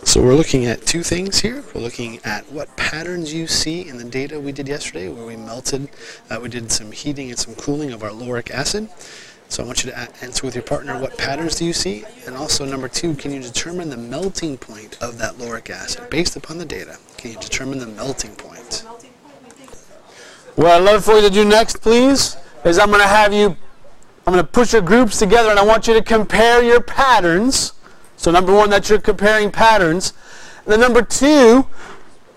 So we're looking at two things here. We're looking at what patterns you see in the data we did yesterday where we did some heating and some cooling of our lauric acid. So I want you to answer with your partner, what patterns do you see? And also number two, can you determine the melting point of that lauric acid? Based upon the data, can you determine the melting point? What I'd love for you to do next, please, is I'm going to put your groups together and I want you to compare your patterns. So number one, that you're comparing patterns. And then number two,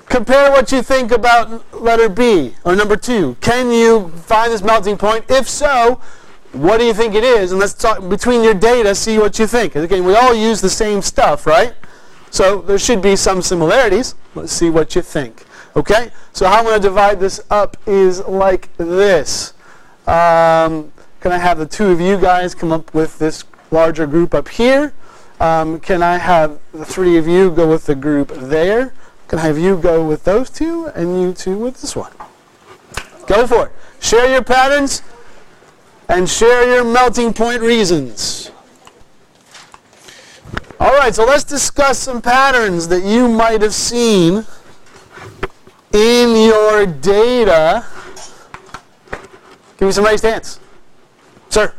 compare what you think about letter B. Or number two, can you find this melting point? If so, what do you think it is? And let's talk between your data, see what you think. Again, we all use the same stuff, right? So there should be some similarities. Let's see what you think. Okay? So how I'm going to divide this up is like this. Can I have the two of you guys come up with this larger group up here? Can I have the three of you go with the group there? Can I have you go with those two and you two with this one? Go for it. Share your patterns and share your melting point reasons. All right, so let's discuss some patterns that you might have seen in your data. Give me some raised hands. Sir.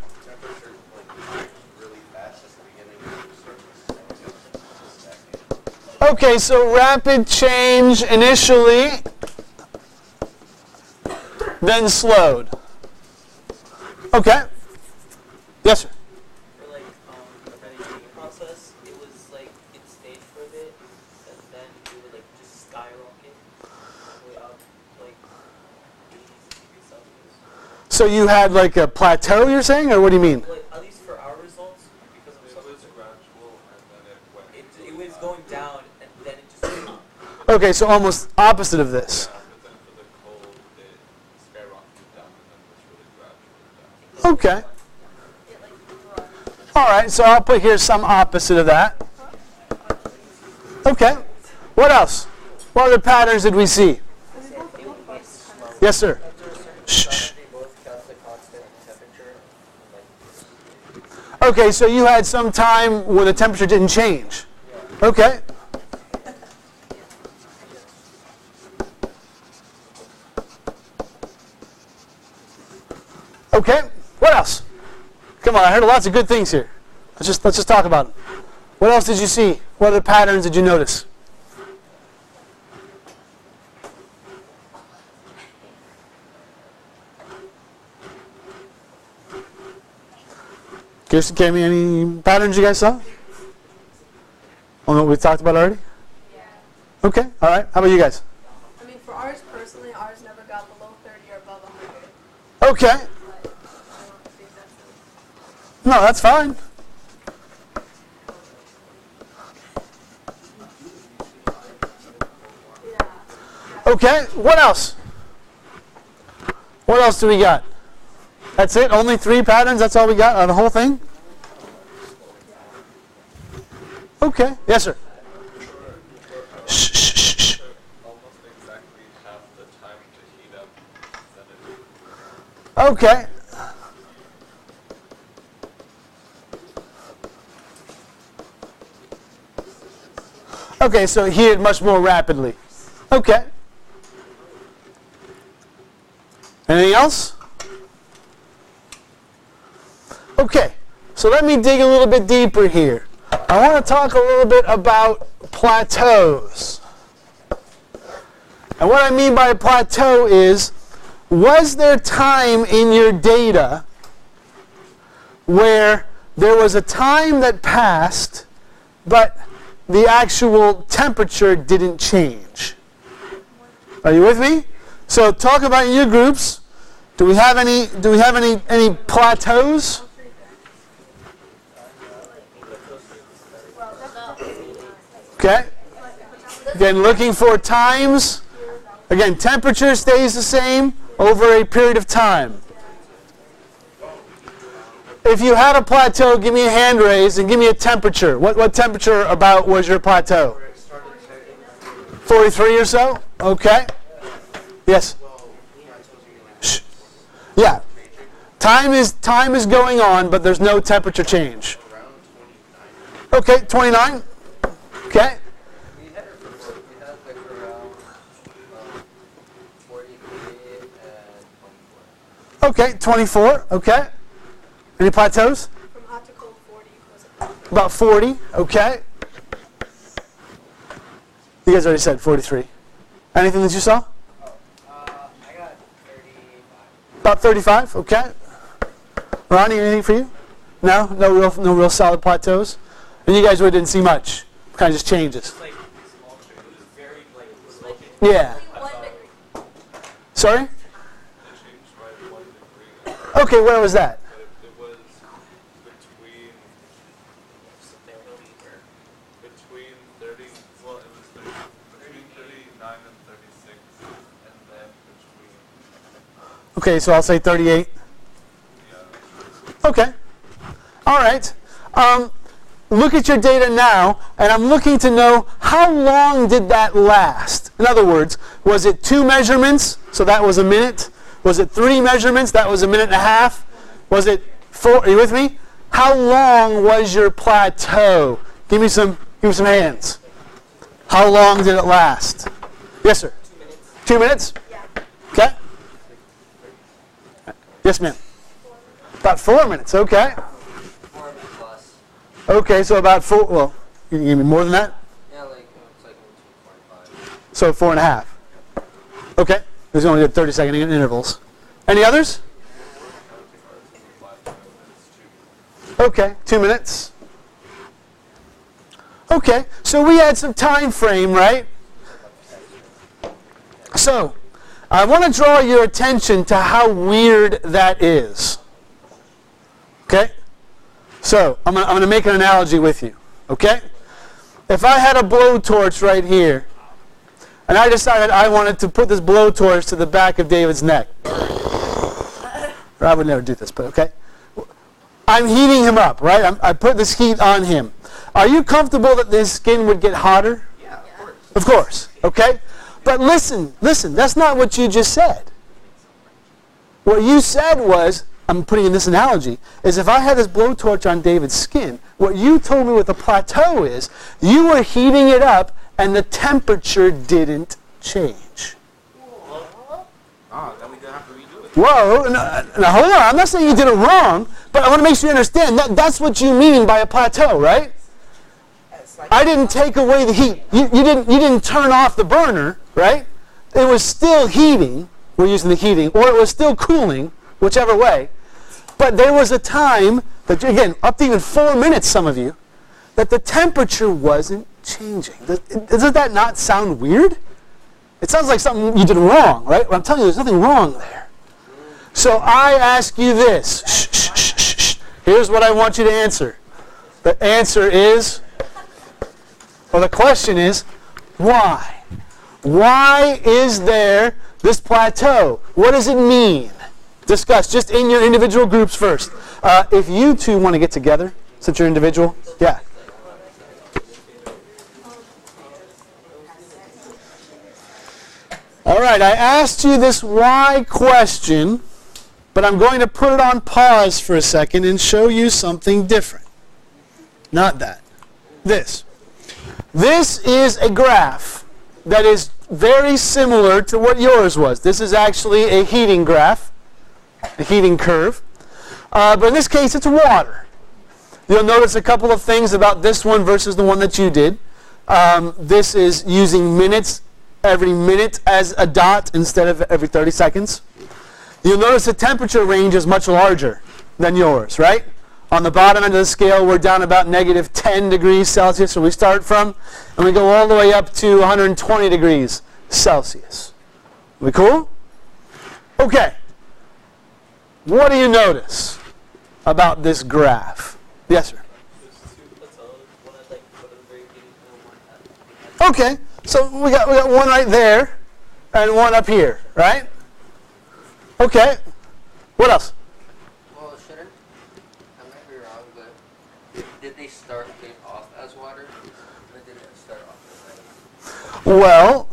Okay, so rapid change initially, then slowed. Okay. Yes, sir. For like the heating process, it was like it stayed for a bit, and then it would like just skyrocket all the way up like 80 degrees Celsius. So you had like a plateau, you're saying, or what do you mean? Like, at least for our results, because of It was gradual and then it went. it was going down and then it just. Okay, so almost opposite of this. But then for the cold, it skyrocketed down and then was really gradually down. Okay. All right, so I'll put here some opposite of that. Okay. What else? What other patterns did we see? Yes, sir. Shh. Okay, so you had some time when the temperature didn't change. Okay. Okay. What else? Come on, I heard lots of good things here. Let's just talk about it. What else did you see? What other patterns did you notice? Kirsten, Cami, any patterns you guys saw? On what we talked about already? Yeah. Okay, all right. How about you guys? I mean, for ours personally, ours never got below 30 or above 100. Okay. But I don't think that's No, that's fine. Okay, what else? What else do we got? That's it? Only 3 patterns? That's all we got on the whole thing? Okay. Yes, sir. Shh, shh, shh, shh. Almost exactly half the time to heat up than it. Okay. Okay, so it heated much more rapidly. Okay. Anything else? Okay, so let me dig a little bit deeper here. I want to talk a little bit about plateaus. And what I mean by a plateau is, was there time in your data where there was a time that passed, but the actual temperature didn't change? Are you with me? So talk about your groups. Do we have any plateaus? Okay. Again, looking for times. Again, temperature stays the same over a period of time. If you had a plateau, give me a hand raise and give me a temperature. What temperature about was your plateau? 43 or so? Okay. Yes. Shh. Yeah. Time is going on, but there's no temperature change. Okay, 29. Okay. Okay, 24. Okay. Any plateaus? From hot to cold, 40 was a About 40. Okay. You guys already said 43. Anything that you saw? I got 35. About 35. Okay. Ronnie, anything for you? No, no real solid plateaus. And you guys really didn't see much. Kind of just changes. It's like small change. It was very like small change. Yeah. 1 degree. Sorry? It changed by 1 degree. Okay, where was that? But it was between between 30. Well, it was between 39 and 36, and then between. Okay, so I'll say 38. Yeah. Okay. All right. Look at your data now, and I'm looking to know how long did that last? In other words, was it 2 measurements? So that was a minute. Was it 3 measurements? That was a minute and a half. Was it 4? Are you with me? How long was your plateau? Give me some hands. How long did it last? Yes, sir. 2 minutes. 2 minutes? Yeah. Okay. Yes, ma'am. About 4 minutes. Okay. 4 plus. Okay, so about 4. Well, you can give me more than that. Yeah, like it's like between 45. So 4.5. Okay. There's only 30-second intervals. Any others? Okay, 2 minutes. Okay, so we had some time frame, right? So, I want to draw your attention to how weird that is. Okay? So, I'm going to make an analogy with you. Okay? If I had a blowtorch right here, and I decided I wanted to put this blowtorch to the back of David's neck. I would never do this, but okay. I'm heating him up, right? I put this heat on him. Are you comfortable that his skin would get hotter? Yeah, of course. Of course, okay? But listen, that's not what you just said. What you said was, I'm putting in this analogy, is if I had this blowtorch on David's skin, what you told me with the plateau is, you were heating it up and the temperature didn't change. Then we don't have to redo it. Whoa, now hold on, I'm not saying you did it wrong, but I want to make sure you understand, that's what you mean by a plateau, right? I didn't take away the heat. You didn't turn off the burner, right? It was still heating, we're using the heating, or it was still cooling, whichever way. But there was a time, that again, up to even 4 minutes, some of you, that the temperature wasn't changing. Doesn't that not sound weird? It sounds like something you did wrong, right? Well, I'm telling you, there's nothing wrong there. So I ask you this. Shh, shh, shh, shh, shh. Here's what I want you to answer. The answer is, or the question is, why? Why is there this plateau? What does it mean? Discuss just in your individual groups first. If you two want to get together, since you're individual, yeah. All right, I asked you this why question, but I'm going to put it on pause for a second and show you something different. Not that. This. This is a graph that is very similar to what yours was. This is actually a heating graph, a heating curve. But in this case, it's water. You'll notice a couple of things about this one versus the one that you did. This is using minutes, every minute as a dot instead of every 30 seconds. You'll notice the temperature range is much larger than yours, right? On the bottom end of the scale, we're down about negative 10 degrees Celsius, where we start from, and we go all the way up to 120 degrees Celsius. We cool? Okay. What do you notice about this graph? Yes, sir. Okay, so we got one right there and one up here, right? Okay. What else? Well, shouldn't, I might be wrong, but did they start off as water? Or did it start off as ice? Well,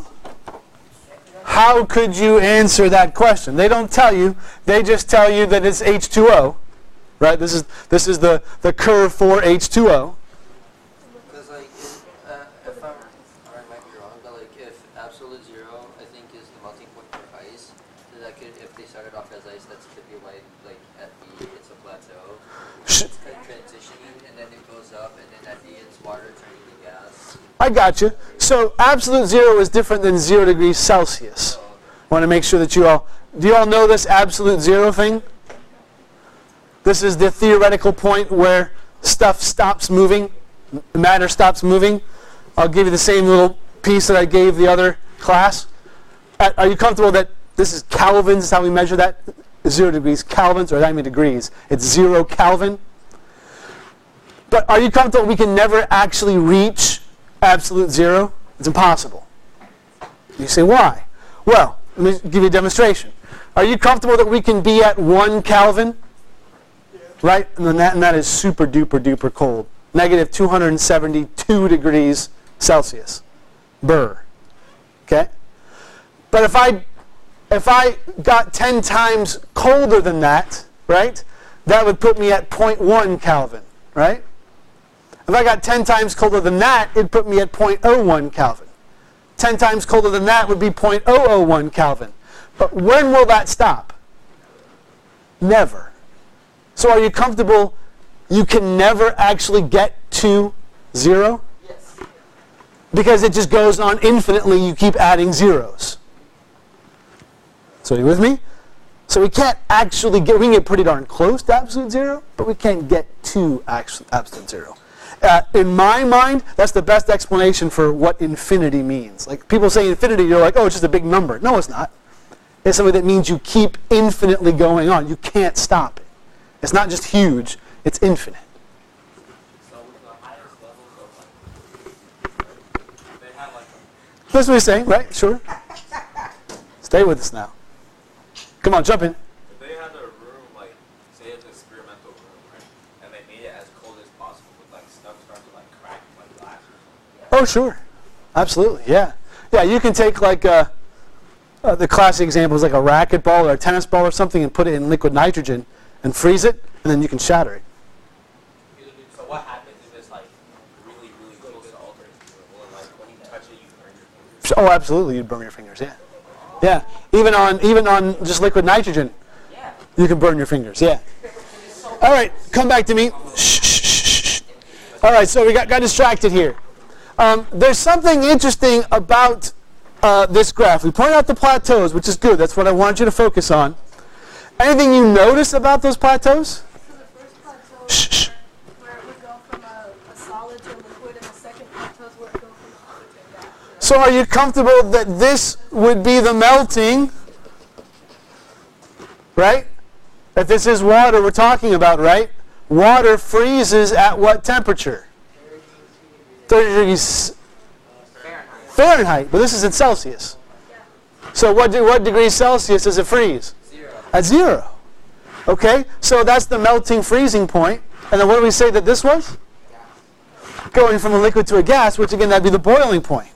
how could you answer that question? They don't tell you. They just tell you that it's H2O, right? This is the curve for H2O. Because like, if I might be wrong, but like if absolute zero, I think is the melting point for ice, that could, if they started off as ice, that could be why, like, at B, it's a plateau. Sh- It's kind of transitioning, and then it goes up, and then at D, it's water turning to gas. I got you. So absolute zero is different than 0 degrees Celsius. I want to make sure that do you all know this absolute zero thing? This is the theoretical point where stuff stops moving, matter stops moving. I'll give you the same little piece that I gave the other class. Are you comfortable that this is kelvins, is how we measure that? 0 degrees kelvins, or I mean degrees. It's 0 Kelvin. But are you comfortable we can never actually reach absolute zero? It's impossible. You say, why? Well, let me give you a demonstration. Are you comfortable that we can be at 1 Kelvin? Right? And that is super duper duper cold. Negative 272 degrees Celsius. Burr. Okay? But if I got 10 times colder than that, right? That would put me at 0.1 Kelvin, right? If I got 10 times colder than that, it'd put me at 0.01 Kelvin. 10 times colder than that would be 0.001 Kelvin. But when will that stop? Never. So are you comfortable you can never actually get to zero? Yes. Because it just goes on infinitely. You keep adding zeros. So are you with me? So we can't actually get, we can get pretty darn close to absolute zero, but we can't get to absolute zero. In my mind, that's the best explanation for what infinity means. Like people say infinity, you're like, oh, it's just a big number. No, it's not. It's something that means you keep infinitely going on. You can't stop it. It's not just huge, it's infinite. So with the highest levels of like, they have like That's what he's saying, right? Sure. Stay with us now. Come on, jump in. if they had a room like say it's an experimental room, right? And they made it as cold as possible with like stuff starting to like crack like glass or something. Oh, sure. Absolutely, yeah. Yeah, you can take like the classic example is like a racquetball or a tennis ball or something and put it in liquid nitrogen and freeze it, and then you can shatter it. So what happens if it's like really, really close to altered? Or like when you touch it, you burn your fingers? Oh, absolutely, you'd burn your fingers, yeah. Yeah, even on just liquid nitrogen, Yeah. you can burn your fingers, yeah. All right, come back to me. Shh, shh, shh, shh. All right, so we got distracted here. There's something interesting about this graph. We point out the plateaus, which is good. That's what I want you to focus on. Anything you notice about those plateaus? So the first plateau Shh, shh. is where it would go from a solid to a liquid, and the second plateau is where it goes from a liquid to a gas. So are you comfortable that this would be the melting, right? That this is water we're talking about, right? Water freezes at what temperature? 30 degrees Fahrenheit, but this is in Celsius. So what degrees Celsius does it freeze? At 0. Okay, so that's the melting freezing point. And then what do we say that this was? Going from a liquid to a gas, which again, that'd be the boiling point.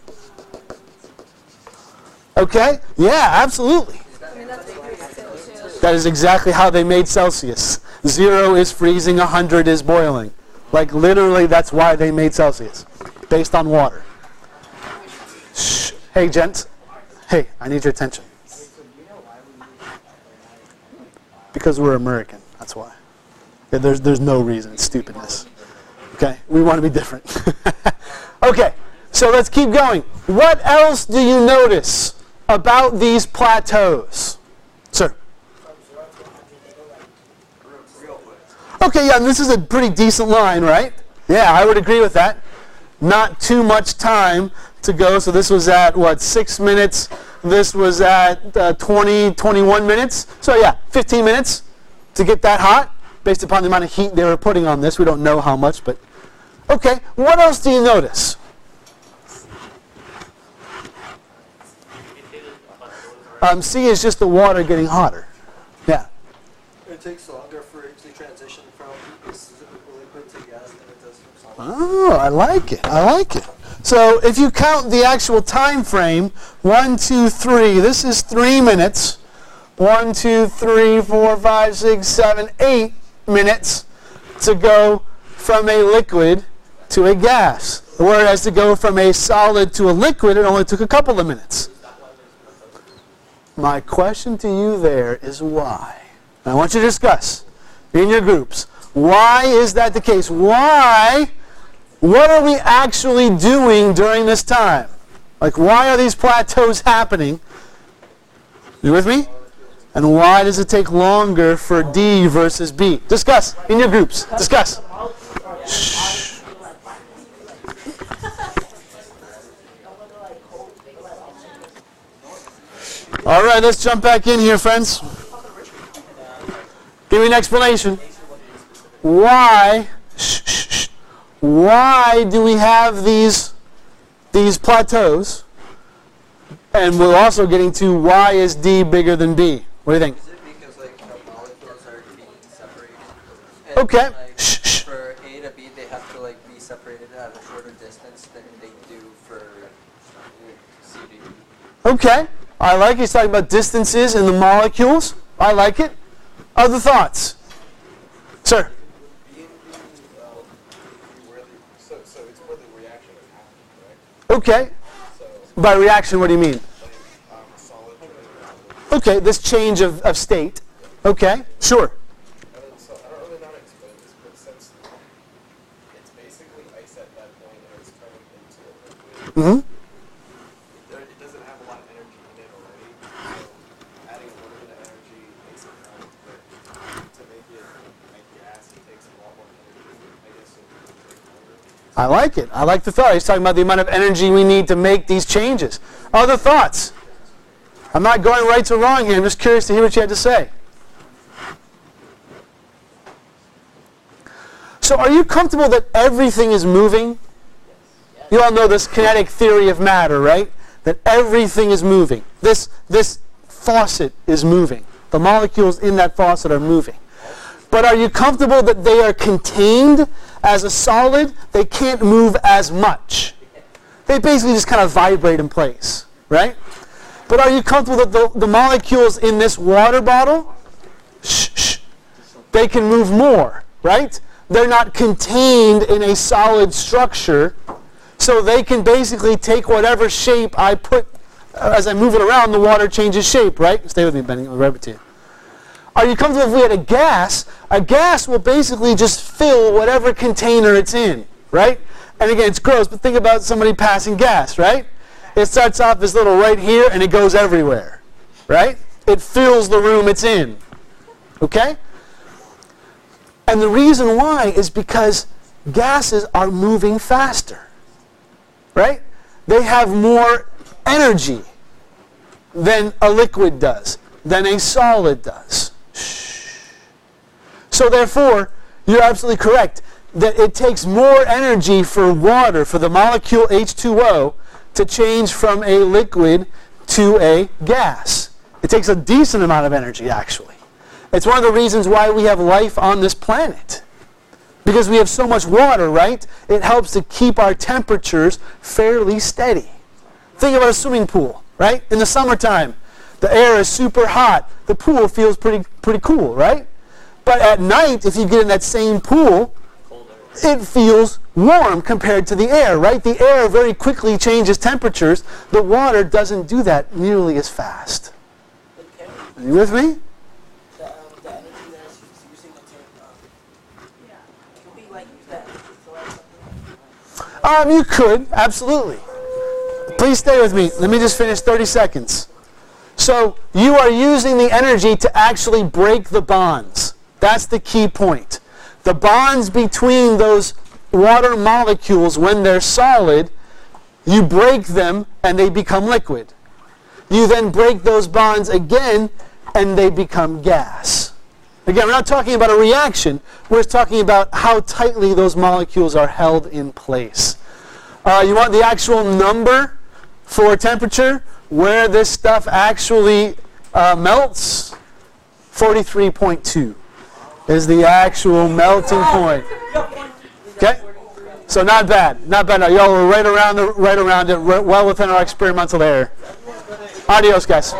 Okay? Yeah, absolutely. I mean, that's what it is too. That is exactly how they made Celsius. 0 is freezing, 100 is boiling. Like literally, that's why they made Celsius. Based on water. Shh. Hey, gents. Hey, I need your attention. Because we're American, that's why. Yeah, there's no reason, it's stupidness. Okay, we want to be different. Okay, so let's keep going. What else do you notice about these plateaus? Sir? Okay, yeah, and this is a pretty decent line, right? Yeah, I would agree with that. Not too much time to go, so this was at, what, 6 minutes? This was at 21 minutes. So yeah, 15 minutes to get that hot based upon the amount of heat they were putting on this. We don't know how much, but okay. What else do you notice? C is just the water getting hotter. Yeah. It takes longer for it to transition from liquid to gas than it does from solid. Oh, I like it. I like it. So if you count the actual time frame, 1, 2, 3, this is 3 minutes. 1, 2, 3, 4, 5, 6, 7, 8 minutes to go from a liquid to a gas. Whereas to go from a solid to a liquid, it only took a couple of minutes. My question to you there is why? And I want you to discuss in your groups. Why is that the case? Why? What are we actually doing during this time? Like, why are these plateaus happening? You with me? And why does it take longer for D versus B? Discuss in your groups. Discuss. Shh. All right, let's jump back in here, friends. Give me an explanation. Why? Why do we have these plateaus? And we're also getting to why is D bigger than B? What do you think? Is it because like the molecules are being separated? And, Okay. Like, for A to B, they have to like be separated at a shorter distance than they do for C to D. Okay. I like it. He's talking about distances in the molecules. I like it. Other thoughts? Sir? So it's where the reaction is happening, correct? Okay. By reaction, what do you mean? Solid to liquid. Okay, this change of state. Okay, sure. And then, so I don't really know how to explain this, but since it's basically ice at that point and it's turning into a liquid, Mm-hmm. it doesn't have a lot of energy in it already. So adding a little bit of energy makes it kind of quick. To make it like gas, it takes a lot more energy. I guess it would take longer. I like it. I like the thought. He's talking about the amount of energy we need to make these changes. Other thoughts? I'm not going right to wrong here. I'm just curious to hear what you had to say. So are you comfortable that everything is moving? You all know this kinetic theory of matter, right? That everything is moving. This faucet is moving. The molecules in that faucet are moving. But are you comfortable that they are contained as a solid? They can't move as much. They basically just kind of vibrate in place, right? But are you comfortable that the molecules in this water bottle, they can move more, right? They're not contained in a solid structure, so they can basically take whatever shape I put. As I move it around, the water changes shape, right? Stay with me, Benny. I'll rub it to you. Are you comfortable if we had a gas will basically just fill whatever container it's in, right? And again, it's gross, but think about somebody passing gas, right? It starts off this little right here, and it goes everywhere, right? It fills the room it's in, okay? And the reason why is because gases are moving faster, right? They have more energy than a liquid does, than a solid does. So therefore, you're absolutely correct that it takes more energy for water, for the molecule H2O, to change from a liquid to a gas. It takes a decent amount of energy, actually. It's one of the reasons why we have life on this planet. Because we have so much water, right? It helps to keep our temperatures fairly steady. Think about a swimming pool, right? In the summertime, the air is super hot. The pool feels pretty cool, right? But at night, if you get in that same pool, it feels warm compared to the air, right? The air very quickly changes temperatures. The water doesn't do that nearly as fast. Are you with me? The energy that's using the can we like use that to like You could, absolutely. Please stay with me. Let me just finish 30 seconds. So you are using the energy to actually break the bonds. That's the key point. The bonds between those water molecules, when they're solid, you break them and they become liquid. You then break those bonds again and they become gas. Again, we're not talking about a reaction. We're talking about how tightly those molecules are held in place. You want the actual number for temperature, where this stuff actually melts? 43.2 is the actual melting point. Okay? So not bad. Not bad. Y'all were right around it, well within our experimental error. Adios, guys.